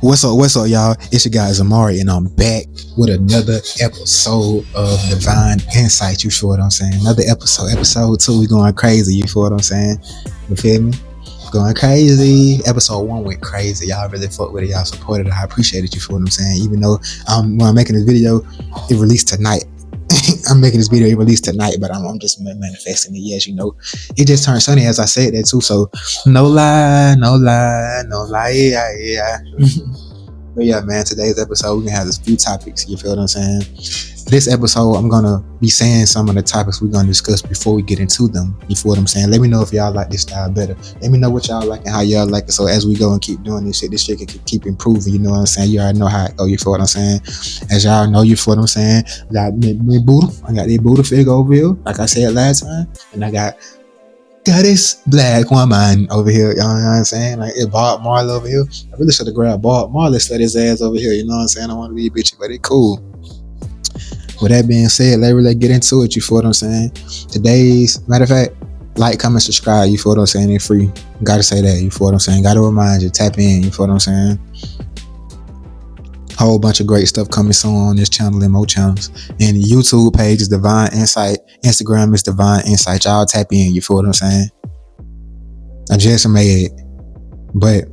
What's up, y'all? It's your guy Zamari, and I'm back with another episode of Divine Insight. You feel what I'm saying? Another episode 2. We going crazy. You feel what I'm saying? You feel me? Going crazy. Episode 1 went crazy. Y'all really fucked with it. Y'all supported it. I appreciate it. You feel what I'm saying? Even though when I'm making this video, it released tonight. I'm making this video, it released tonight, but I'm just manifesting it. Yes, you know, it just turned sunny as I said that too. So no lie, yeah. But yeah, man, today's episode, we're gonna have this few topics. You feel what I'm saying? This episode, I'm gonna be saying some of the topics we're gonna discuss before we get into them. You feel what I'm saying? Let me know if y'all like this style better. Let me know what y'all like and how y'all like it. So as we go and keep doing this shit can keep improving. You know what I'm saying? You already know how it go. You feel what I'm saying? As y'all know, you feel what I'm saying? I got me Buddha. I got the Buddha figure over here, like I said last time, and I got this black woman over here. You know what I'm saying? Like it's Bob Marley over here. I really should have grabbed Bob Marley, set his ass over here. You know what I'm saying? I want to be bitchy, but it cool. With that being said, let's get into it. You feel what I'm saying? Today's, matter of fact, like, comment, subscribe. You feel what I'm saying? It's free. Gotta say that. You feel what I'm saying? Gotta remind you. Tap in. You feel what I'm saying? Whole bunch of great stuff coming soon on this channel and more channels. And the YouTube page is Divine Insight. Instagram is Divine Insight. Y'all tap in. You feel what I'm saying? I just made it. But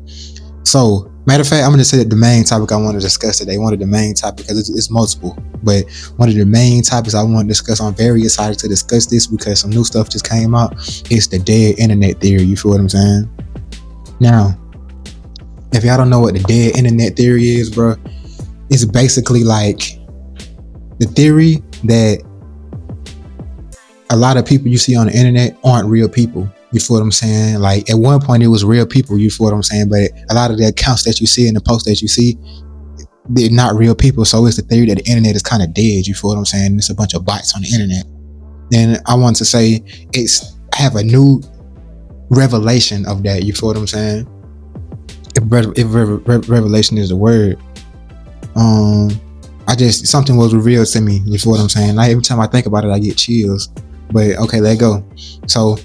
so, matter of fact, I'm going to say that the main topic I want to discuss today, one of the main topics, because it's multiple, but one of the main topics I want to discuss, I'm very excited to discuss this because some new stuff just came out. It's the dead internet theory. You feel what I'm saying? Now, if y'all don't know what the dead internet theory is, bro, it's basically like the theory that a lot of people you see on the internet aren't real people. You feel what I'm saying? Like at one point it was real people, you feel what I'm saying? But a lot of the accounts that you see and the posts that you see, they're not real people. So it's the theory that the internet is kind of dead. You feel what I'm saying? It's a bunch of bots on the internet. And I want to say I have a new revelation of that. You feel what I'm saying? If revelation is the word, something was revealed to me. You feel what I'm saying? Like every time I think about it, I get chills. But okay, let go. So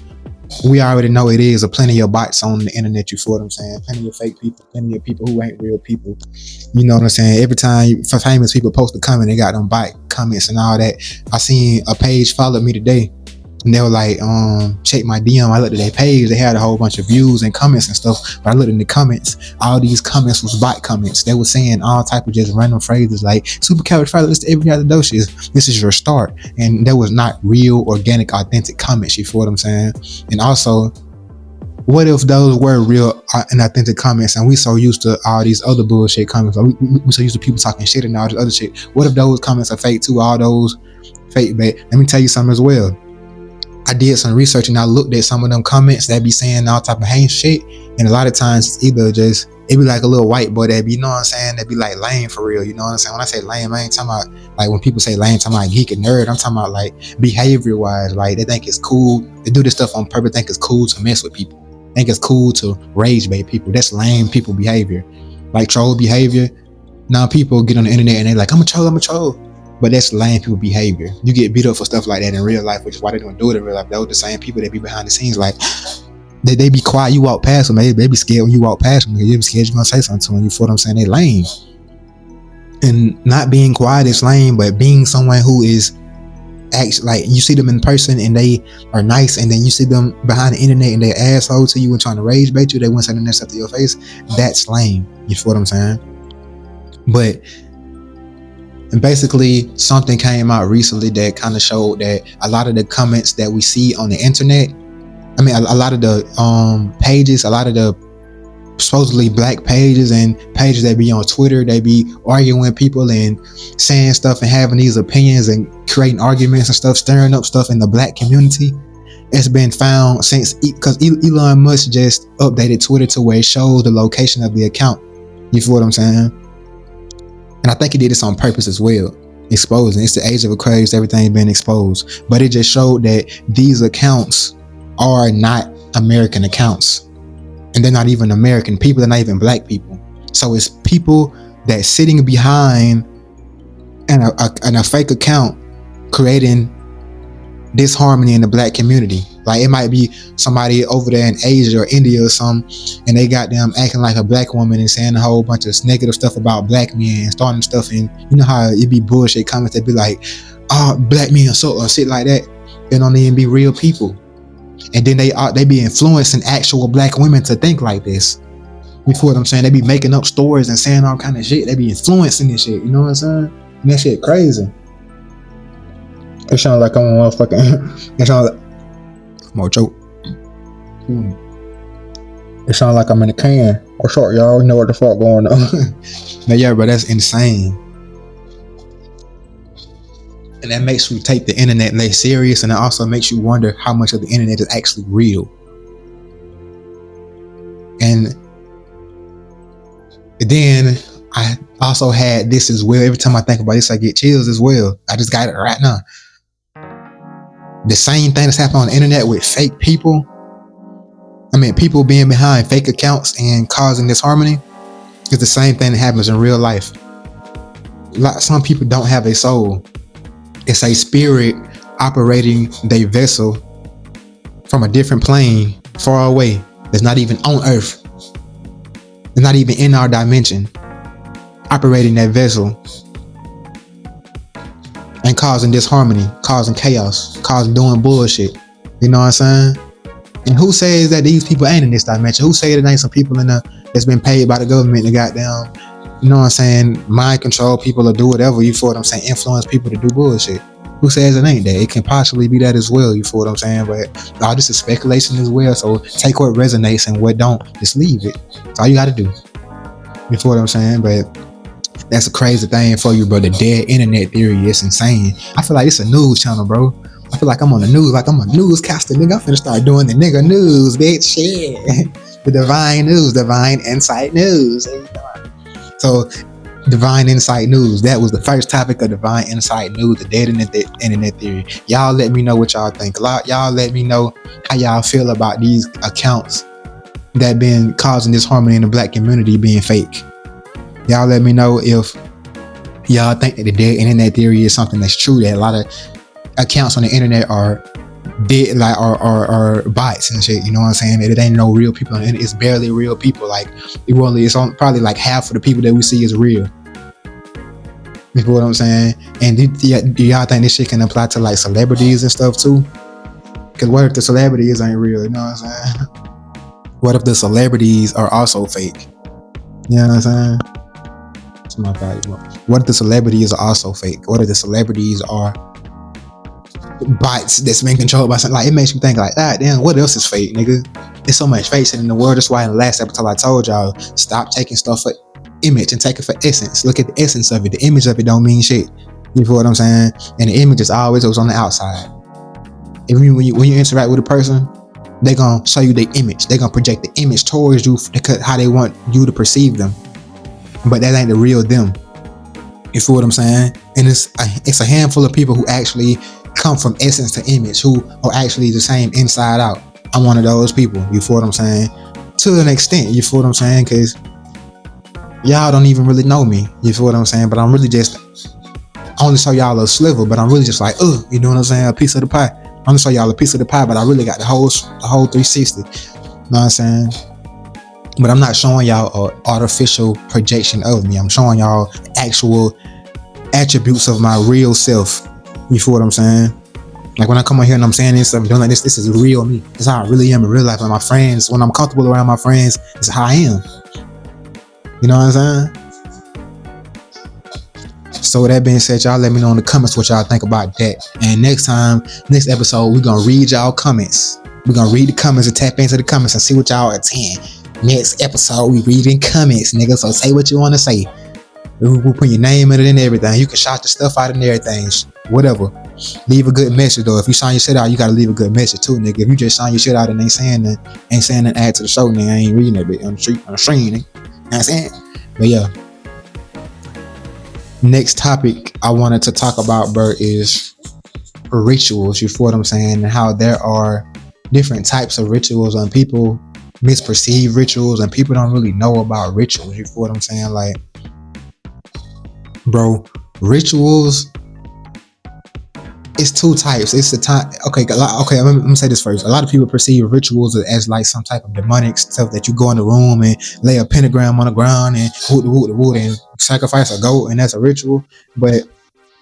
we already know it is a plenty of bots on the internet. You feel what I'm saying? Plenty of fake people, plenty of people who ain't real people. You know what I'm saying? Every time famous people post a comment, they got them bot comments and all that. I seen a page followed me today, and they were like, check my DM. I looked at their page. They had a whole bunch of views and comments and stuff. But I looked in the comments. All these comments was bot comments. They were saying all type of just random phrases like supercalifragilisticexpialidocious. This is your start. And that was not real, organic, authentic comments. You feel what I'm saying? And also, what if those were real and authentic comments, and we so used to all these other bullshit comments? Like we so used to people talking shit and all this other shit. What if those comments are fake too? All those fake. But let me tell you something as well. I did some research and I looked at some of them comments that be saying all type of hate shit, and a lot of times it's either just it be like a little white boy that be, you know what I'm saying, that be like lame for real. You know what I'm saying? When I say lame, I ain't talking about like when people say lame, I'm talking about geek and nerd. I'm talking about like behavior wise, like they think it's cool. They do this stuff on purpose. Think it's cool to mess with people. Think it's cool to rage bait people. That's lame people behavior, like troll behavior. Now people get on the internet and they like, I'm a troll. But that's lame people behavior. You get beat up for stuff like that in real life, which is why they don't do it in real life. Those are the same people that be behind the scenes, like they be quiet. You walk past them, they be scared when you walk past them. They be scared you're gonna say something to them. You feel what I'm saying? They lame. And not being quiet is lame, but being someone who is actually, like, you see them in person and they are nice, and then you see them behind the internet and they're asshole to you and trying to rage bait you. They won't say the next stuff to your face. That's lame. You feel what I'm saying? But and basically, something came out recently that kind of showed that a lot of the comments that we see on the internet, I mean, a lot of the pages, a lot of the supposedly black pages and pages that be on Twitter, they be arguing with people and saying stuff and having these opinions and creating arguments and stuff, stirring up stuff in the black community. It's been found since, because Elon Musk just updated Twitter to where it shows the location of the account. You feel what I'm saying? And I think he did this on purpose as well, exposing. It's the age of Aquarius, everything been exposed. But it just showed that these accounts are not American accounts. And they're not even American people, they're not even black people. So it's people that's sitting behind and a fake account creating disharmony in the black community. Like it might be somebody over there in Asia or India or something, and they got them acting like a black woman and saying a whole bunch of negative stuff about black men and starting stuff. And you know how it be bullshit comments that be like, "Oh, black men so or shit like that." They don't even be real people, and then they be influencing actual black women to think like this. You feel what I'm saying? They be making up stories and saying all kind of shit. They be influencing this shit. You know what I'm saying? And that shit crazy. It sounds like I'm a motherfucking. It sounds like more joke. It sounds like I'm in a can. What's up, y'all? You know what the fuck going on? But yeah, but that's insane. And that makes you take the internet less serious, and it also makes you wonder how much of the internet is actually real. And then I also had this as well. Every time I think about this, I get chills as well. I just got it right now. The same thing that's happening on the internet with fake people. I mean, people being behind fake accounts and causing disharmony is the same thing that happens in real life. Some people don't have a soul. It's a spirit operating their vessel from a different plane far away. That's not even on Earth. It's not even in our dimension. Operating that vessel and causing disharmony, causing chaos, doing bullshit. You know what I'm saying? And who says that these people ain't in this dimension? Who says that ain't some people in that's been paid by the government to goddamn, you know what I'm saying, mind control people or do whatever, you feel what I'm saying, influence people to do bullshit? Who says it ain't that? It can possibly be that as well, you feel what I'm saying? But all this is speculation as well, so take what resonates and what don't, just leave it. That's all you gotta do. You feel what I'm saying? But that's a crazy thing for you, bro. The dead internet theory is insane. I feel like it's a news channel, bro. I feel like I'm on the news, like I'm a newscaster, nigga. I'm finna start doing the nigga news, bitch. Shit. The divine news, divine insight news. So, divine insight news. That was the first topic of divine insight news, the dead internet theory. Y'all let me know what y'all think. Y'all let me know how y'all feel about these accounts that been causing disharmony in the black community being fake. Y'all let me know if y'all think that the dead internet theory is something that's true, that a lot of accounts on the internet are dead, like are bots and shit. You know what I'm saying? That it ain't no real people on the internet. It's barely real people. Like probably like half of the people that we see is real. You know what I'm saying? And do y'all think this shit can apply to like celebrities and stuff too? Because what if the celebrities ain't real? You know what I'm saying? What if the celebrities are also fake? You know what I'm saying? What if the celebrities are also fake? What if the celebrities are bots that's been controlled by something? Like, it makes you think like, damn, what else is fake, nigga? There's so much fake shit in the world. That's why in the last episode I told y'all, stop taking stuff for image and take it for essence. Look at the essence of it. The image of it don't mean shit. You feel what I'm saying? And the image is always was on the outside. When you interact with a person, they gonna show you their image. They gonna project the image towards you, how they want you to perceive them. But that ain't the real them. You feel what I'm saying? And it's a handful of people who actually come from essence to image, who are actually the same inside out. I'm one of those people. You feel what I'm saying? To an extent, you feel what I'm saying? Because y'all don't even really know me. You feel what I'm saying? But I'm really just, I only show y'all a sliver, but I'm really just like, you know what I'm saying? A piece of the pie. I'm gonna show y'all a piece of the pie, but I really got the whole 360. You know what I'm saying? But I'm not showing y'all an artificial projection of me. I'm showing y'all actual attributes of my real self. You feel what I'm saying? Like when I come on here and I'm saying this, I'm doing like this is real me. This is how I really am in real life. And my friends, when I'm comfortable around my friends, this is how I am. You know what I'm saying? So with that being said, y'all let me know in the comments what y'all think about that. And next episode, we're going to read y'all comments. We're going to read the comments and tap into the comments and see what y'all attend. Next episode, we reading comments, nigga. So say what you want to say. We'll put your name in it and everything. You can shout the stuff out and everything. Whatever. Leave a good message though. If you sign your shit out, you gotta leave a good message too, nigga. If you just sign your shit out and ain't saying that, add to the show, nigga, I ain't reading that bit on the stream, nigga. You know what I'm saying? But yeah. Next topic I wanted to talk about, bro, is rituals. You feel what I'm saying? And how there are different types of rituals and people misperceive rituals and people don't really know about rituals. You feel what I'm saying? Like, bro, rituals it's two types. It's the time. Okay. Let me say this first. A lot of people perceive rituals as like some type of demonic stuff that you go in the room and lay a pentagram on the ground and woot and sacrifice a goat, and that's a ritual. But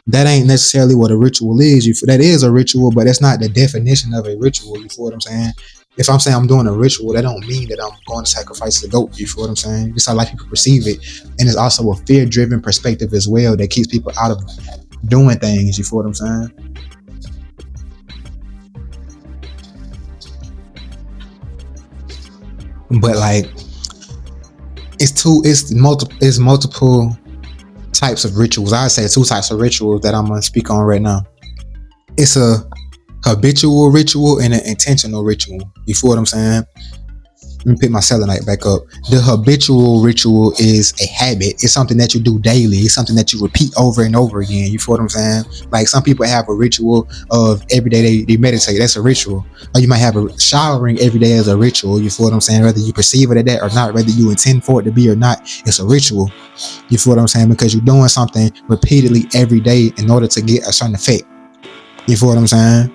that ain't necessarily what a ritual is. That is a ritual, but that's not the definition of a ritual. You feel what I'm saying? If I'm saying I'm doing a ritual, that don't mean that I'm going to sacrifice the goat. You feel what I'm saying? It's how like people perceive it, and it's also a fear-driven perspective as well that keeps people out of doing things. You feel what I'm saying? But like, it's multiple types of rituals. I say two types of rituals that I'm gonna speak on right now. It's a habitual ritual and an intentional ritual. You feel what I'm saying? Let me pick my selenite back up. The habitual ritual is a habit. It's something that you do daily. It's something that you repeat over and over again. You feel what I'm saying? Like some people have a ritual of every day they meditate. That's a ritual. Or you might have a showering every day as a ritual. You feel what I'm saying? Whether you perceive it as that or not, whether you intend for it to be or not, it's a ritual. You feel what I'm saying? Because you're doing something repeatedly every day in order to get a certain effect. You feel what I'm saying?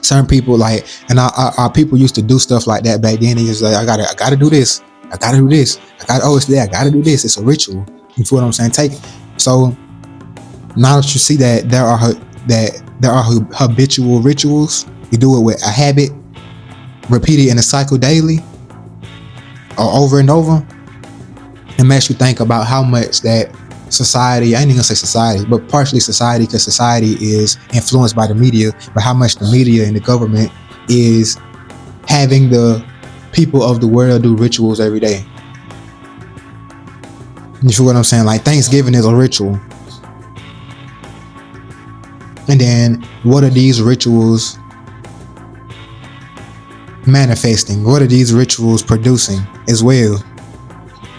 Certain people like, and our people used to do stuff like that back then. They just like, I gotta do this. I gotta do this. It's there. I gotta do this. It's a ritual. You feel what I'm saying? Take it. So now that you see that there are habitual rituals, you do it with a habit, repeat it in a cycle daily or over and over. It makes you think about how much that society, I ain't even gonna say society, but partially society, because society is influenced by the media, but how much the media and the government is having the people of the world do rituals every day. You feel what I'm saying? Like Thanksgiving is a ritual. And then what are these rituals manifesting? What are these rituals producing as well?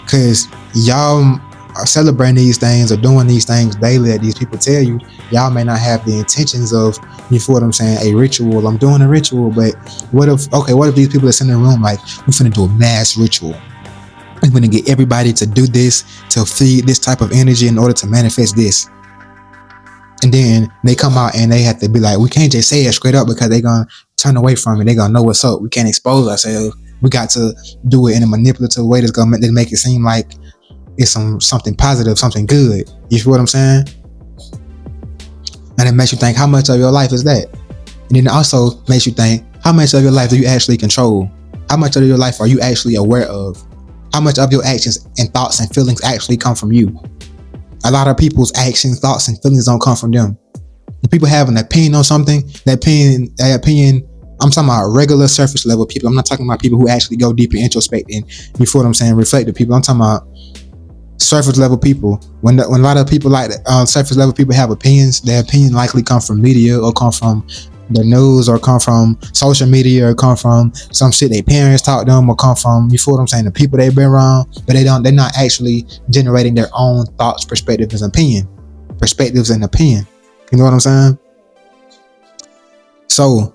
Because y'all are celebrating these things or doing these things daily that these people tell you. Y'all may not have the intentions of, you feel what I'm saying, a ritual. I'm doing a ritual, but what if these people that's in the room like, we're finna do a mass ritual. We're gonna get everybody to do this, to feed this type of energy in order to manifest this. And then they come out and they have to be like, we can't just say it straight up because they're gonna turn away from it. They're gonna know what's up. We can't expose ourselves. We got to do it in a manipulative way that's gonna make it seem like it's something positive, something good. You feel what I'm saying? And it makes you think, how much of your life is that? And then it also makes you think, how much of your life do you actually control? How much of your life are you actually aware of? How much of your actions and thoughts and feelings actually come from you? A lot of people's actions, thoughts, and feelings don't come from them. When people have an opinion on something, that opinion, I'm talking about regular surface level people. I'm not talking about people who actually go deep and introspect and, you feel what I'm saying, reflective people. I'm talking about surface level people. When a lot of people like surface level people have opinions, their opinion likely come from media or come from the news or come from social media or come from some shit their parents taught them or come from, you feel what I'm saying, the people they've been around, but they're not actually generating their own thoughts, perspectives, and opinion. You know what I'm saying? So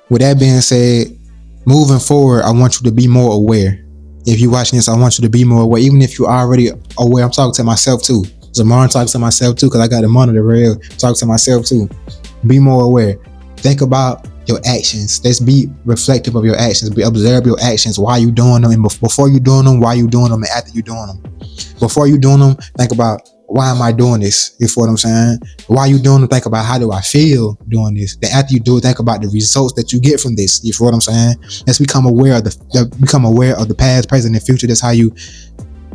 with that being said, moving forward, I want you to be more aware. If you're watching this, I want you to be more aware. Even if you're already aware, I'm talking to myself too. Zamar talking to myself too, because I got the monitor real. Talk to myself too. Be more aware. Think about your actions. Let's be reflective of your actions. Observe your actions. Why you doing them? And before you doing them, why you doing them? And after you doing them. Before you doing them, think about, why am I doing this? You feel what I'm saying? Why you doing it? Think about, how do I feel doing this? Then after you do it, think about the results that you get from this. You feel what I'm saying? Let's become aware of the past, present, and future. That's how you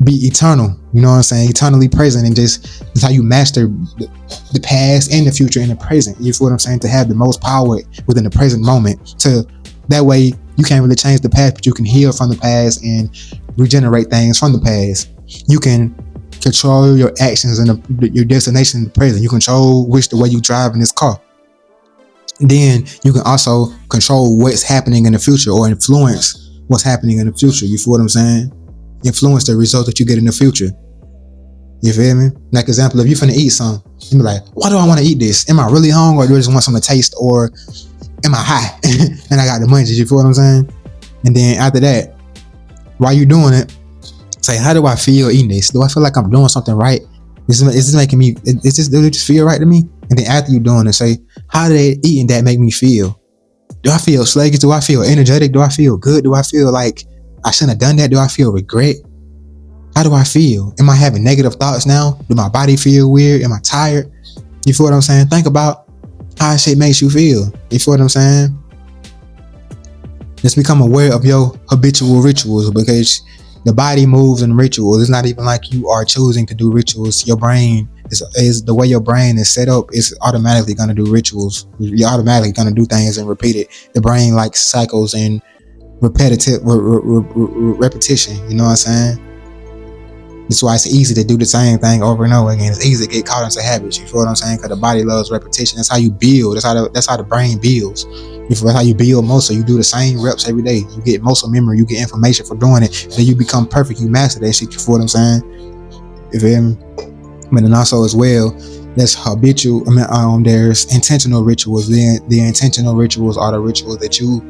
be eternal. You know what I'm saying? Eternally present, and that's how you master the past and the future and the present. You feel what I'm saying? To have the most power within the present moment. To that way, you can't really change the past, but you can heal from the past and regenerate things from the past. You can control your actions and your destination in the present. You control the way you drive in this car. Then you can also control what's happening in the future, or influence what's happening in the future. You feel what I'm saying? Influence the result that you get in the future. You feel me? Like example, if you're finna eat something, you be like, why do I want to eat this? Am I really hungry, or do I just want something to taste, or am I high and I got the munchies? You feel what I'm saying? And then after that, while you doing it, say, how do I feel eating this? Do I feel like I'm doing something right? Is this making me, does it just feel right to me? And then after you doing it, say, how did eating that make me feel? Do I feel sluggish? Do I feel energetic? Do I feel good? Do I feel like I shouldn't have done that? Do I feel regret? How do I feel? Am I having negative thoughts now? Do my body feel weird? Am I tired? You feel what I'm saying? Think about how shit makes you feel. You feel what I'm saying? Just become aware of your habitual rituals, because the body moves in rituals. It's not even like you are choosing to do rituals. Your brain is the way your brain is set up. It's automatically going to do rituals. You're automatically going to do things and repeat it. The brain likes cycles and repetitive repetition. You know what I'm saying? That's why it's easy to do the same thing over and over again. It's easy to get caught into habits. You feel what I'm saying? Because the body loves repetition. That's how you build. That's how the brain builds. That's how you build muscle. You do the same reps every day. You get muscle memory. You get information for doing it. Then you become perfect. You master that shit. You feel what I'm saying? You feel me? But then also as well, that's habitual. There's intentional rituals. The intentional rituals are the rituals that you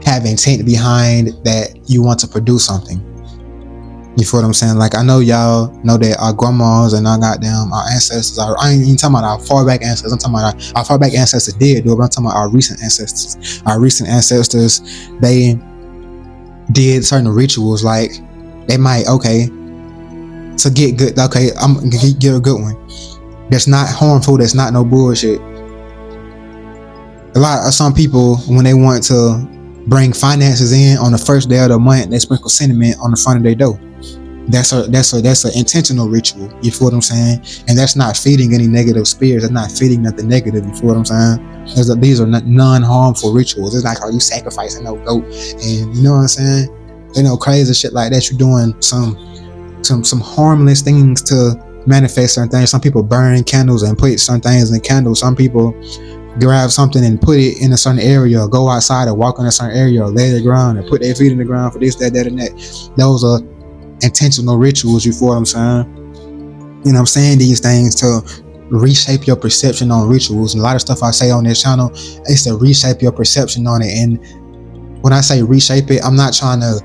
have intent behind, that you want to produce something. You feel what I'm saying? Like, I know y'all know that our grandmas and our ancestors, I ain't even talking about our far back ancestors. I'm talking about our far back ancestors did do it, but I'm talking about our recent ancestors. Our recent ancestors, they did certain rituals. Like, they might, to get good, I'm gonna get a good one. That's not harmful. That's not no bullshit. Some people, when they want to bring finances in on the first day of the month, they sprinkle cinnamon on the front of their door. That's an intentional ritual. You feel what I'm saying? And that's not feeding any negative spirits. That's not feeding nothing negative. You feel what I'm saying? These are non-harmful rituals. It's like how you sacrificing no goat, and you know what I'm saying? You know, crazy shit like that. You're doing some harmless things to manifest certain things. Some people burn candles and put certain things in candles. Some people grab something and put it in a certain area, or go outside and walk in a certain area, or lay the ground and put their feet in the ground for this, that, and that. Those are intentional rituals. You feel what I'm saying? You know, I'm saying these things to reshape your perception on rituals. And a lot of stuff I say on this channel is to reshape your perception on it. And when I say reshape it, I'm not trying to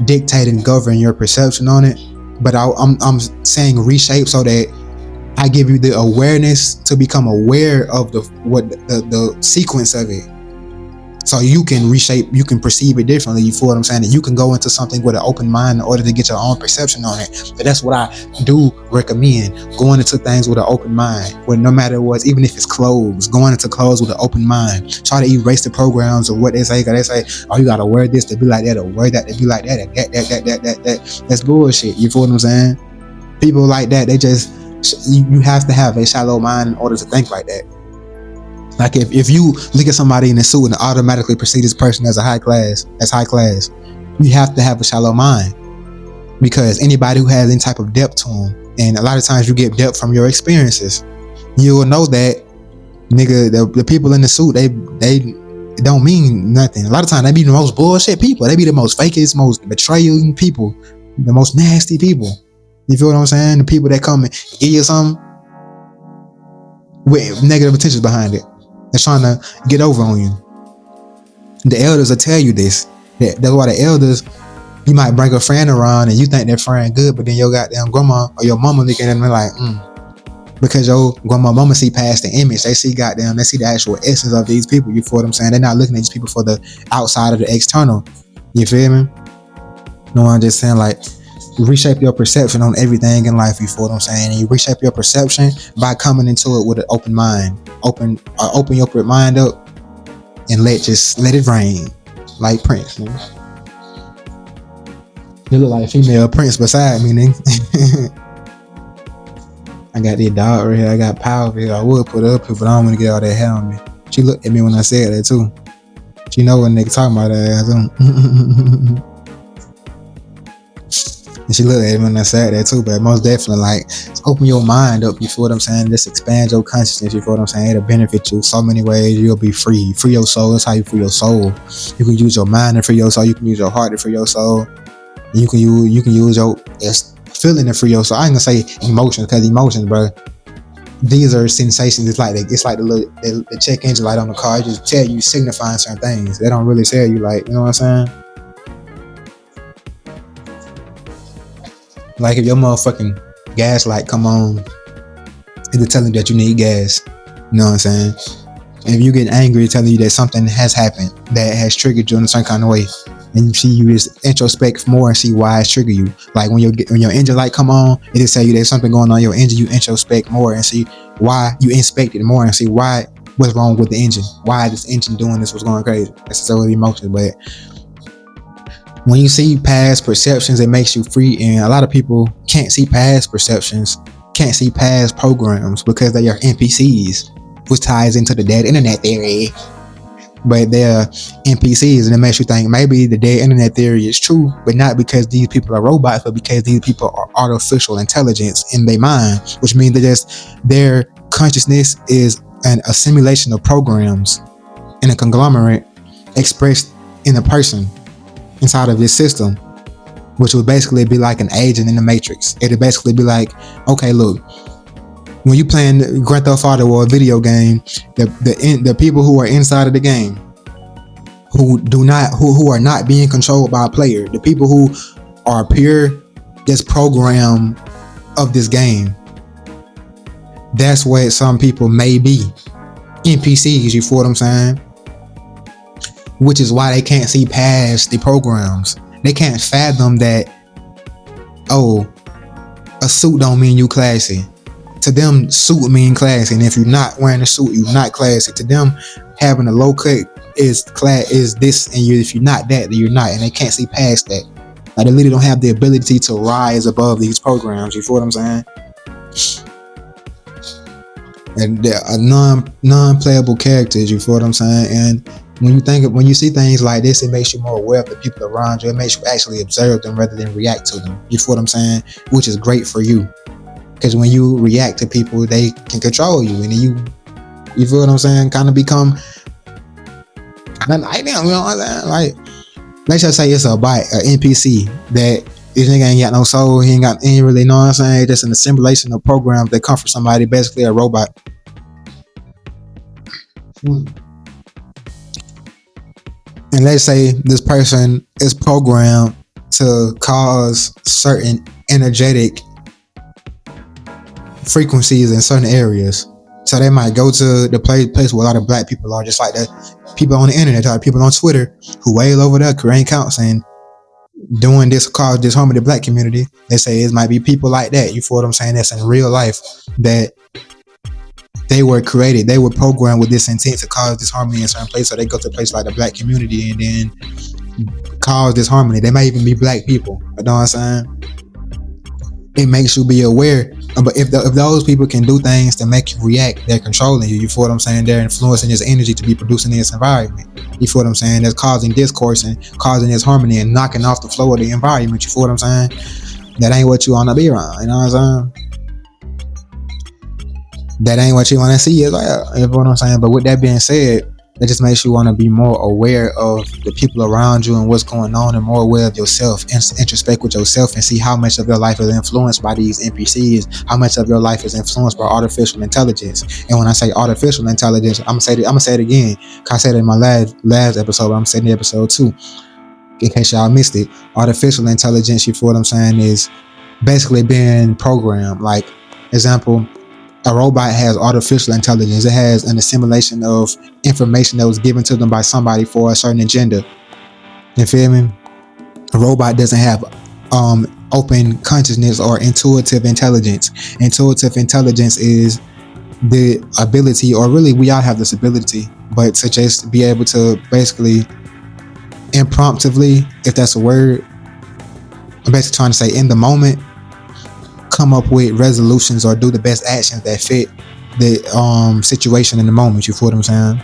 dictate and govern your perception on it, but I'm saying reshape so that I give you the awareness to become aware of the sequence of it, so you can reshape, you can perceive it differently. You feel what I'm saying? And you can go into something with an open mind in order to get your own perception on it. But that's what I do recommend: going into things with an open mind. Where no matter what, even if it's clothes, going into clothes with an open mind. Try to erase the programs of what they say. Cause they say, oh, you gotta wear this to be like that, or wear that to be like that, and that. That's bullshit. You feel what I'm saying? People like that, they just, you have to have a shallow mind in order to think like that. Like, if you look at somebody in a suit and automatically perceive this person as high class, you have to have a shallow mind, because anybody who has any type of depth to them, and a lot of times you get depth from your experiences, you will know that, nigga, the people in the suit, they don't mean nothing. A lot of times they be the most bullshit people. They be the most fakest, most betraying people, the most nasty people. You feel what I'm saying? The people that come and give you something with negative intentions behind it. They're trying to get over on you. The elders will tell you this. That's why the elders, you might bring a friend around and you think that friend good, but then your goddamn grandma or your mama looking at them and like, because your grandma, mama see past the image. They see the actual essence of these people. You feel what I'm saying? They're not looking at these people for the outside of the external. You feel me? No, I'm just saying, like, reshape your perception on everything in life. You feel what I'm saying? And you reshape your perception by coming into it with an open mind. Open your mind up and let it rain, like Prince, man. You look like a female Prince beside me, nigga. I got this dog right here. I got power over here. I would put her up here, but I don't want to get all that hair on me. She looked at me when I said that too. She know what nigga talking about that ass. And she looked at me when I said that too, but most definitely, like, open your mind up, you feel what I'm saying? Just expand your consciousness, you feel what I'm saying? It'll benefit you so many ways. You'll be free. Free your soul. That's how you free your soul. You can use your mind to free your soul. You can use your heart to free your soul. You can use your feeling to free your soul. I ain't gonna say emotions, because emotions, bro, these are sensations. It's like the check engine light on the car. It just tell you, signifying certain things. They don't really tell you, like, you know what I'm saying? Like, if your motherfucking gas light come on, it'll tell you that you need gas. You know what I'm saying? And if you get angry telling you that something has happened that has triggered you in a certain kind of way, and you see, you just introspect more and see why it's triggered you. Like when your engine light come on, it just tell you there's something going on in your engine. You introspect more and see why. You inspect it more and see why, what's wrong with the engine, why this engine doing this, what's going crazy. That's so emotional. But when you see past perceptions, it makes you free. And a lot of people can't see past perceptions, can't see past programs because they are NPCs, which ties into the dead internet theory. But they're NPCs, and it makes you think maybe the dead internet theory is true, but not because these people are robots, but because these people are artificial intelligence in their mind, which means that their consciousness is an assimilation of programs in a conglomerate expressed in a person inside of this system, which would basically be like an agent in the Matrix. It would basically be like, okay, look, when you playing Grand Theft Auto or a video game, the people who are inside of the game, who are not being controlled by a player, the people who are pure this program of this game, that's what some people may be. NPCs, you feel what I'm saying? Which is why they can't see past the programs. They can't fathom that, oh, a suit don't mean you classy. To them, suit mean classy, and if you're not wearing a suit, you're not classy. To them, having a low cut is this, and if you're not that, then you're not, and they can't see past that. Like, they literally don't have the ability to rise above these programs. You feel what I'm saying? And they're non-playable characters. You feel what I'm saying? And when you see things like this, it makes you more aware of the people around you. It makes you actually observe them rather than react to them. You feel what I'm saying? Which is great for you. Because when you react to people, they can control you, and you feel what I'm saying? Kind of become like them, you know what I'm saying? Like, let's just say it's a bot, an NPC that this nigga ain't got no soul, he ain't really, know what I'm saying? Just an assimilation of programs that come from somebody, basically a robot. And let's say this person is programmed to cause certain energetic frequencies in certain areas. So they might go to the place where a lot of black people are, just like the people on the internet, like people on Twitter who way over there creating accounts and doing this, cause disharmony to the black community. They say it might be people like that. You feel what I'm saying? That's in real life, that they were created, they were programmed with this intent to cause disharmony in a certain place. So they go to a place like the black community and then cause disharmony. They might even be black people. You know what I'm saying? It makes you be aware. But if those people can do things to make you react, they're controlling you. You feel what I'm saying? They're influencing this energy to be producing in this environment. You feel what I'm saying? That's causing discourse and causing disharmony and knocking off the flow of the environment. You feel what I'm saying? That ain't what you want to be around. You know what I'm saying? That ain't what you want to see. Is like, you know what I'm saying? But with that being said, it just makes you want to be more aware of the people around you and what's going on, and more aware of yourself, and introspect with yourself and see how much of your life is influenced by these NPCs, how much of your life is influenced by artificial intelligence. And when I say artificial intelligence, I'm gonna say it again, because I said it in my last episode, but I'm saying in episode 2 in case y'all missed it. Artificial intelligence, you feel what I'm saying, is basically being programmed. Like, example, a robot has artificial intelligence. It has an assimilation of information that was given to them by somebody for a certain agenda. You feel me? A robot doesn't have open consciousness or intuitive intelligence. Intuitive intelligence is the ability, or really we all have this ability, but to just be able to basically impromptuvely, if that's a word, I'm basically trying to say in the moment, come up with resolutions or do the best actions that fit the situation in the moment. You feel what I'm saying?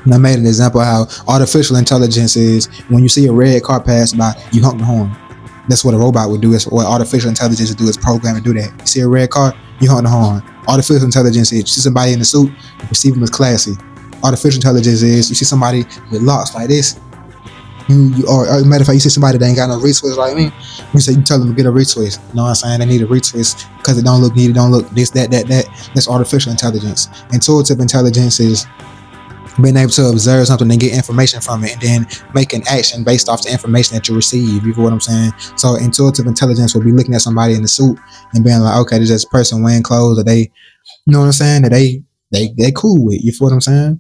And I made an example of how artificial intelligence is when you see a red car pass by, you honk the horn. That's what a robot would do. Is what artificial intelligence would do, is program to do that. You see a red car, you honk the horn. Artificial intelligence is you see somebody in the suit, you perceive them as classy. Artificial intelligence is you see somebody with locks like this, or matter of fact, you see somebody that ain't got no retwist like me, you tell them to get a retwist. You know what I'm saying? They need a retwist because it don't look neat, it don't look this, that. That's artificial intelligence. Intuitive intelligence is being able to observe something and get information from it, and then make an action based off the information that you receive. You feel what I'm saying? So intuitive intelligence will be looking at somebody in the suit and being like, okay, there's this person wearing clothes, or they, you know what I'm saying, that they they cool with. You feel what I'm saying?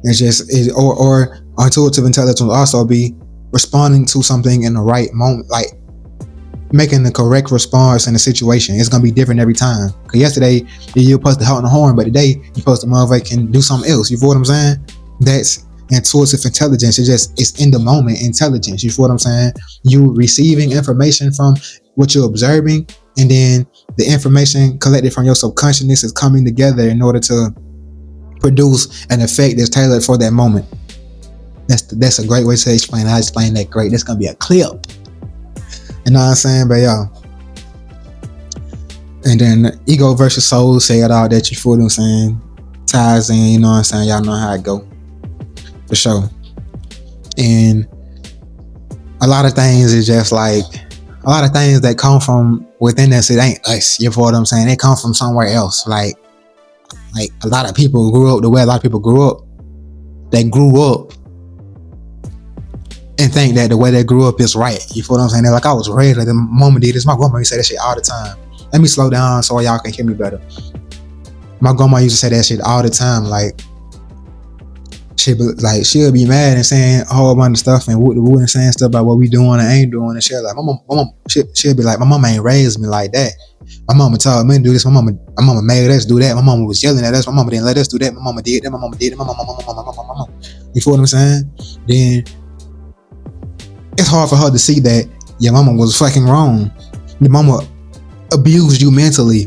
It's just or intuitive intelligence will also be responding to something in the right moment, like making the correct response in a situation. It's gonna be different every time. Cause yesterday you're supposed to hold the horn, but today you're supposed to motherfucking do something else. You feel what I'm saying? That's intuitive intelligence. It's in the moment intelligence. You feel what I'm saying? You receiving information from what you're observing, and then the information collected from your subconsciousness is coming together in order to produce an effect that's tailored for that moment. That's a great way to explain it. I explained that great. That's gonna be a clip. You know what I'm saying? But yeah. And then ego versus soul, say it all that, you feel what I'm saying? Ties in, you know what I'm saying? Y'all know how it go. For sure. And a lot of things is just like, a lot of things that come from within us, it ain't us. You feel what I'm saying? They come from somewhere else. Like a lot of people grew up the way a lot of people grew up. They grew up and think that the way they grew up is right. You feel what I'm saying? They're like, I was raised like the mama did this. My grandma used to say that shit all the time. Let me slow down so y'all can hear me better. My grandma used to say that shit all the time. Like, she'll be mad and saying a whole bunch of stuff and woo and saying stuff about what we doing and ain't doing, and she'll like, she'll be like, my mama ain't raised me like that. My mama told me to do this. My mama made us do that. My mama was yelling at us. My mama didn't let us do that. My mama did that. My mama did it. My mama. You feel what I'm saying? Then it's hard for her to see that your mama was fucking wrong. Your mama abused you mentally,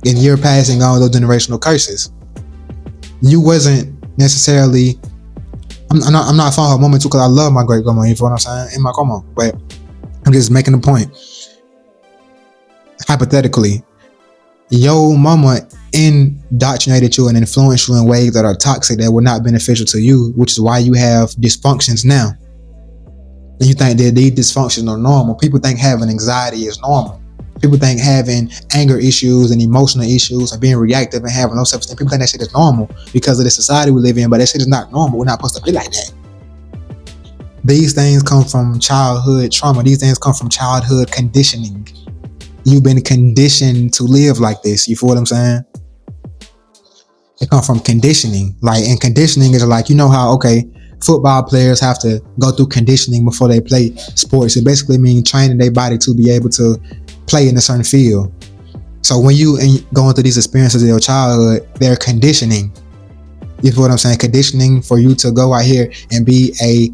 and you're passing on those generational curses. You wasn't necessarily. I'm not for her moment too, because I love my great grandma. You feel what I'm saying? And my grandma, but I'm just making a point. Hypothetically, your mama indoctrinated you and influenced you in ways that are toxic, that were not beneficial to you, which is why you have dysfunctions now. And you think that these dysfunctions are normal. People think having anxiety is normal. People think having anger issues and emotional issues and being reactive and having those stuff. People think that shit is normal because of the society we live in, but that shit is not normal. We're not supposed to be like that. These things come from childhood trauma. These things come from childhood conditioning. You've been conditioned to live like this. You feel what I'm saying? It comes from conditioning. Like, and conditioning is like, you know how, okay, football players have to go through conditioning before they play sports. It basically means training their body to be able to play in a certain field. So when you going through these experiences in your childhood, they're conditioning. You feel what I'm saying? Conditioning for you to go out here and be a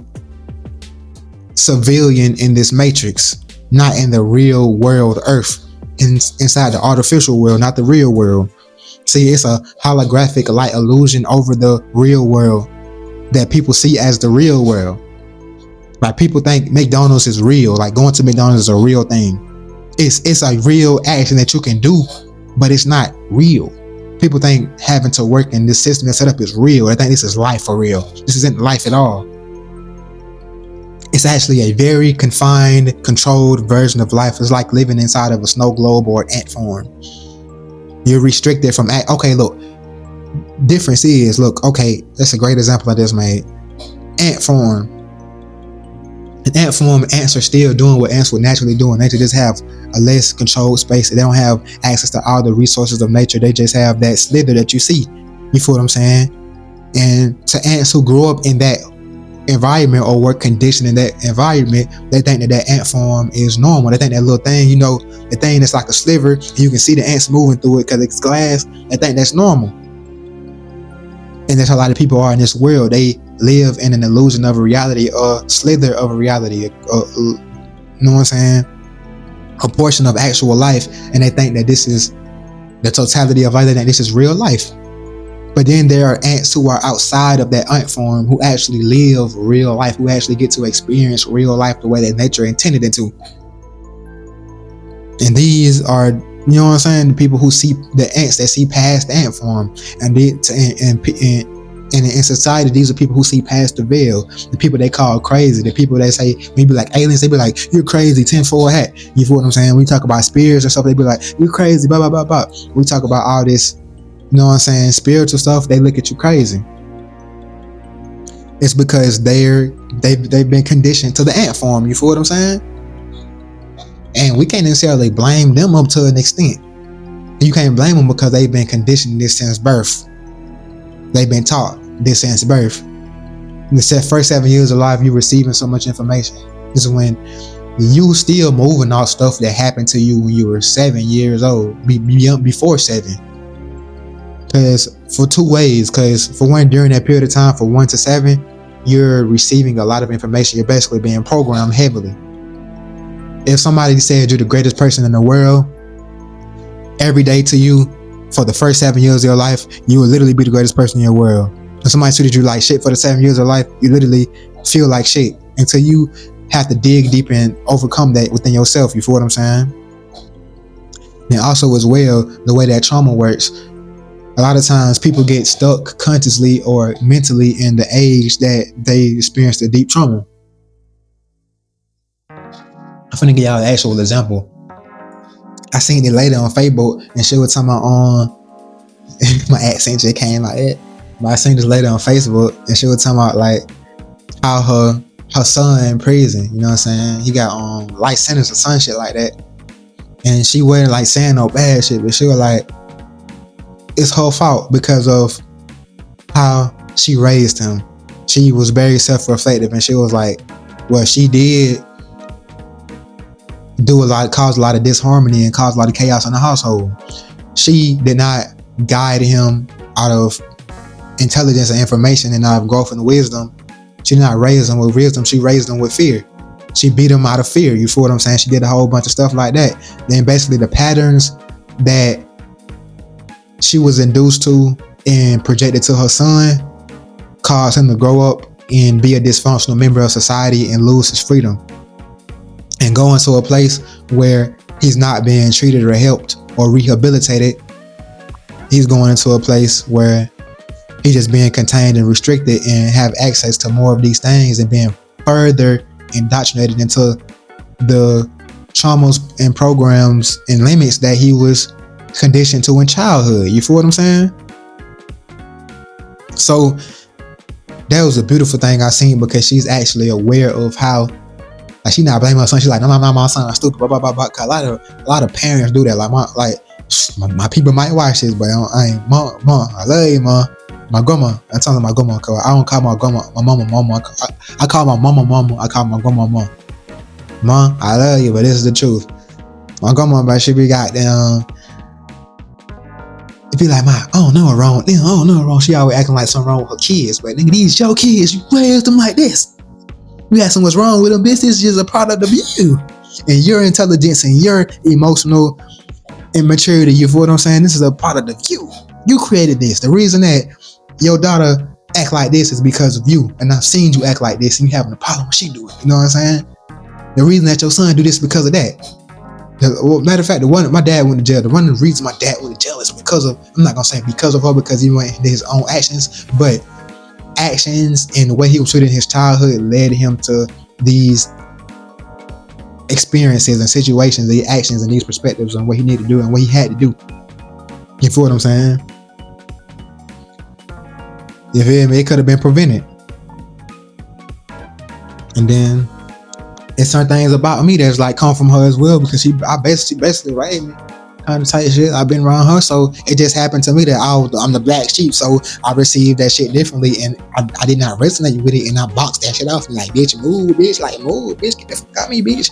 civilian in this matrix, not in the real world Earth, inside the artificial world, not the real world. See, it's a holographic light illusion over the real world that people see as the real world. Like, people think McDonald's is real. Like, going to McDonald's is a real thing. It's a real action that you can do, but it's not real. People think having to work in this system and setup is real. They think this is life for real. This isn't life at all. It's actually a very confined, controlled version of life. It's like living inside of a snow globe or an ant farm. You're restricted from, okay, look, difference is, look, okay, that's a great example I just made. Ant farm. An ant farm, ants are still doing what ants would naturally do. Nature just have a less controlled space. They don't have access to all the resources of nature. They just have that slither that you see. You feel what I'm saying? And to ants who grew up in that environment or were conditioned in that environment, they think that ant farm is normal. They think that little thing, you know, the thing that's like a sliver, and you can see the ants moving through it because it's glass. They think that's normal. And that's how a lot of people are in this world. They live in an illusion of a reality, or slither of a reality, you know what I'm saying? A portion of actual life, and they think that this is the totality of life. They think this is real life. But then there are ants who are outside of that ant farm, who actually live real life, who actually get to experience real life the way that nature intended it to. And these are, you know what I'm saying, the people who see the ants that see past the ant farm, and in society, these are people who see past the veil. The people they call crazy, the people that say, maybe like aliens, they be like, you're crazy, 10-4 hat. You feel what I'm saying? We talk about spirits or stuff, they be like, you're crazy, blah blah blah blah. We talk about all this, you know what I'm saying, spiritual stuff, they look at you crazy. It's because they've been conditioned to the ant farm. You feel what I'm saying? And we can't necessarily blame them up to an extent. You can't blame them because they've been conditioned this since birth. They've been taught this since birth. In the first 7 years of life, you're receiving so much information. This is when you still moving off stuff that happened to you when you were 7 years old, before 7. Because for two ways, because for one, during that period of time, for 1 to 7, you're receiving a lot of information. You're basically being programmed heavily. If somebody said you're the greatest person in the world, every day to you, for the first 7 years of your life, you will literally be the greatest person in your world. If somebody treated you like shit for the 7 years of life, you literally feel like shit until you have to dig deep and overcome that within yourself. You feel what I'm saying? And also as well, the way that trauma works, a lot of times people get stuck consciously or mentally in the age that they experienced a deep trauma. I'm finna give y'all an actual example. I seen it later on Facebook and she was talking about my accent just came like that. But I seen this later on Facebook and she was talking about like how her son in prison, you know what I'm saying? He got life sentence or some shit like that. And she wasn't like saying no bad shit, but she was like, it's her fault because of how she raised him. She was very self-reflective and she was like, well, she did cause a lot of disharmony and cause a lot of chaos in the household. She did not guide him out of intelligence and information and out of growth and wisdom. She did not raise him with wisdom. She raised him with fear. She beat him out of fear. You feel what I'm saying? She did a whole bunch of stuff like that. Then basically the patterns that she was induced to and projected to her son caused him to grow up and be a dysfunctional member of society and lose his freedom and go into a place where he's not being treated or helped or rehabilitated. He's going into a place where he's just being contained and restricted and have access to more of these things and being further indoctrinated into the traumas and programs and limits that he was conditioned to in childhood. You feel what I'm saying? So that was a beautiful thing I seen because she's actually aware of how, like, she not blaming her son. She's like, no, my son is stupid, blah, blah, blah, blah. Cause a lot of parents do that. Like my people might watch this, but I ain't, mom, I love you, mom. My grandma, I'm telling my grandma, cause I don't call my grandma, my mama. I call my mama. I call my grandma mom. Mom, I love you, but this is the truth. My grandma, but she be goddamn. It be like, I don't know what's wrong. I don't know what's wrong. She always acting like something wrong with her kids, but nigga, these your kids, you raised them like this. You asking what's wrong with them, bitch? This is just a product of you and your intelligence and your emotional immaturity. You feel what I'm saying? This is a product of you. You created this. The reason that your daughter act like this is because of you, and I've seen you act like this, and you having a problem when she do it. You know what I'm saying? The reason that your son do this is because of that. Well, matter of fact, my dad went to jail. The one of the reasons my dad went to jail is because of, I'm not gonna say because of her, because he went into his own actions, but actions and the way he was treated in his childhood led him to these experiences and situations, the actions and these perspectives on what he needed to do and what he had to do. You feel what I'm saying? You feel me? It could have been prevented. And then it's certain things about me that's like come from her as well, because I basically raised me kind of type shit. I've been around her, so it just happened to me that I'm the black sheep, so I received that shit differently, and I did not resonate with it, and I boxed that shit off and like, bitch, move, bitch, get the fuck out of me, bitch.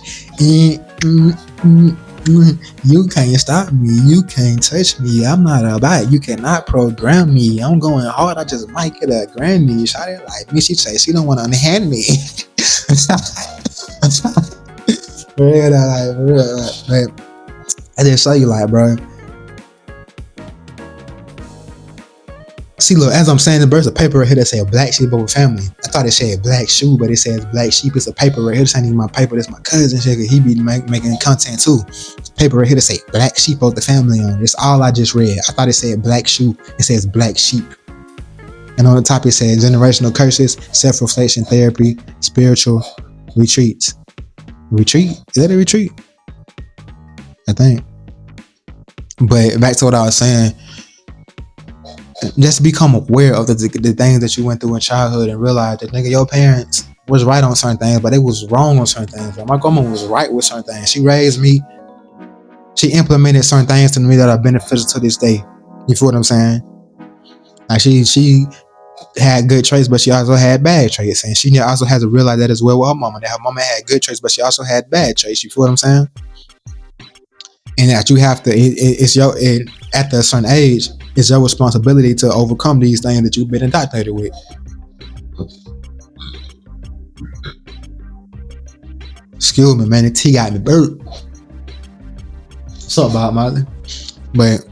You can't stop me. You can't touch me. I'm not about it. You cannot program me. I'm going hard. I just might get a Grammy. Shawty like me. She say she don't want to unhand me. Real. I just show you like, bro. See, look, as I'm saying, there's a paper right here that says black sheep over family. I thought it said black shoe, but it says black sheep. It's a paper right here. This ain't even my paper. That's my cousin shit. He be making content too. It's a paper right here that say black sheep over the family on it. That's all I just read. I thought it said black shoe. It says black sheep. And on the top it says generational curses, self-reflection therapy, spiritual retreats. Retreat? Is that a retreat? I think. But back to what I was saying. Just become aware of the things that you went through in childhood and realize that, nigga, your parents was right on certain things, but they was wrong on certain things. Like, my grandma was right with certain things. She raised me She implemented certain things to me that are beneficial to this day. You feel what I'm saying? Like she had good traits, but she also had bad traits, and she also has to realize that as well with her mama. That her mama had good traits, but she also had bad traits. You feel what I'm saying? And that you have to. At a certain age, it's your responsibility to overcome these things that you've been indoctrinated with. Excuse me, man. The tea got me burnt. What's up, Bob Marley? But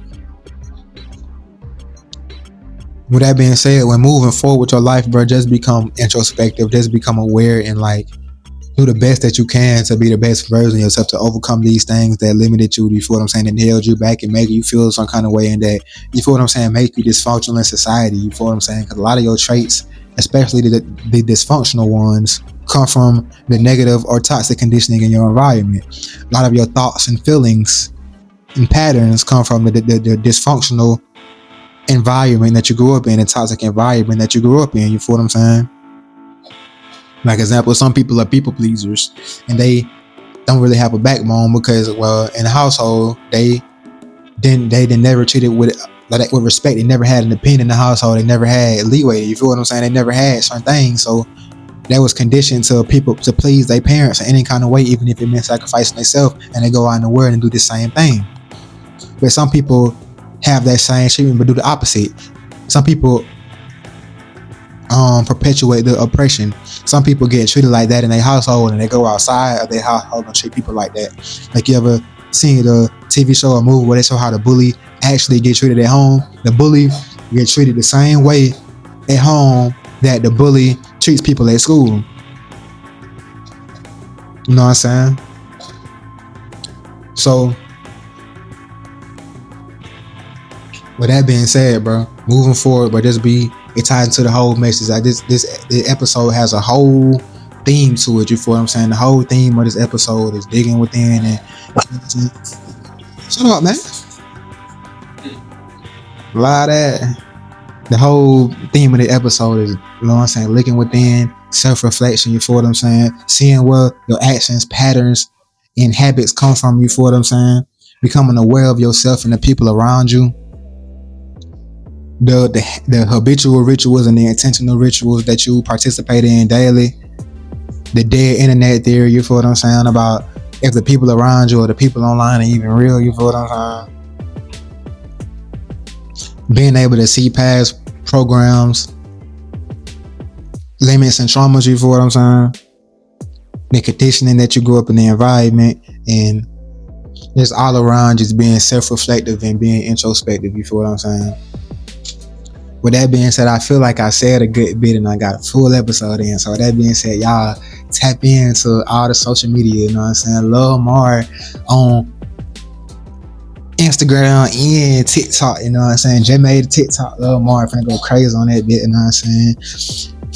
with that being said, when moving forward with your life, bro, just become introspective, just become aware, and like do the best that you can to be the best version of yourself, to overcome these things that limited you. You feel what I'm saying? And held you back and make you feel some kind of way, and that, you feel what I'm saying, make you dysfunctional in society. You feel what I'm saying? Because a lot of your traits, especially the dysfunctional ones, come from the negative or toxic conditioning in your environment. A lot of your thoughts and feelings and patterns come from the dysfunctional environment that you grew up in, a toxic environment that you grew up in. You feel what I'm saying? Like example, some people are people pleasers and they don't really have a backbone because, well, in the household they never treated with respect. They never had an opinion in the household. They never had leeway. You feel what I'm saying? They never had certain things, so that was conditioned to people to please their parents in any kind of way, even if it meant sacrificing themselves, and they go out in the world and do the same thing. But some people have that same treatment but do the opposite. Some people perpetuate the oppression. Some people get treated like that in their household, and they go outside of their household and treat people like that. Like, you ever seen the TV show or movie where they show how the bully actually get treated at home? The bully get treated the same way at home that the bully treats people at school. You know what I'm saying? So with that being said, bro, moving forward, but just be, it ties into the whole message. Like this episode has a whole theme to it. You feel what I'm saying? The whole theme of this episode is digging within and shut up, man. A lot of that. The whole theme of the episode is, you know what I'm saying, looking within, self-reflection. You feel what I'm saying? Seeing where your actions, patterns, and habits come from. You feel what I'm saying? Becoming aware of yourself and the people around you. The habitual rituals and the intentional rituals that you participate in daily. The dead internet theory, you feel what I'm saying, about if the people around you or the people online are even real. You feel what I'm saying? Being able to see past programs, limits, and traumas. You feel what I'm saying? The conditioning that you grew up in, the environment, and just all around just being self-reflective and being introspective. You feel what I'm saying? With that being said, I feel like I said a good bit and I got a full episode in. So with that being said, y'all tap into all the social media, you know what I'm saying? Lil Mar on Instagram and TikTok, you know what I'm saying? J made a TikTok, Lil Mar finna go crazy on that bit, you know what I'm saying?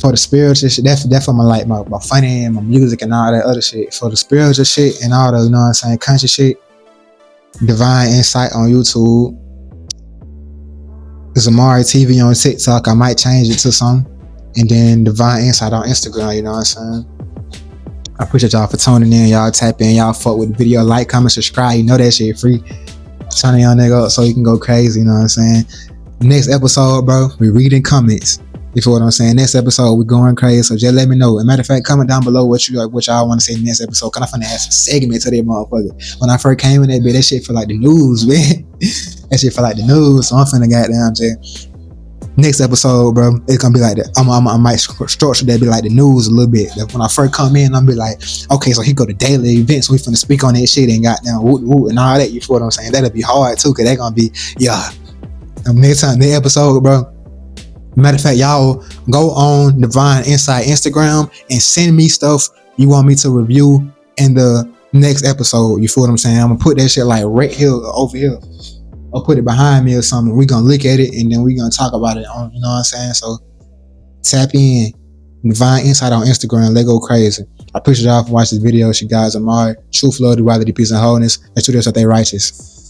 For the spiritual shit, that's for my funny and my music and all that other shit. For the spiritual shit and all the, you know what I'm saying, country shit, Divine Insight on YouTube. Zamari TV on TikTok. I might change it to some. And then Divine Insight on Instagram, you know what I'm saying? I appreciate y'all for tuning in. Y'all tap in. Y'all fuck with the video. Like, comment, subscribe. You know that shit free. Turn y'all nigga up so you can go crazy, you know what I'm saying? Next episode, bro, we reading comments. You feel what I'm saying? Next episode, we going crazy. So just let me know. As a matter of fact, comment down below what y'all want to see in the next episode. Cause I'm finna add some segment to that motherfucker. When I first came in that bit, that shit feel like the news, man. That shit feel like the news. So I'm finna goddamn just next episode, bro. It's gonna be like that. I might structure that be like the news a little bit. Like when I first come in, I'm be like, okay, so he go to daily events. We finna speak on that shit and goddamn woot and all that. You feel what I'm saying? That'll be hard too, cause that gonna be next episode, bro. Matter of fact, y'all go on Divine Insight Instagram and send me stuff you want me to review in the next episode. You feel what I'm saying? I'm gonna put that shit like right here or over here, or put it behind me or something. We gonna look at it and then we gonna talk about it on, you know what I'm saying? So tap in, Divine Insight on Instagram. Let go crazy. I appreciate y'all for watching this video. It's your guys, Amari. Truth, love, duality, peace, and wholeness. Let's do this so they righteous.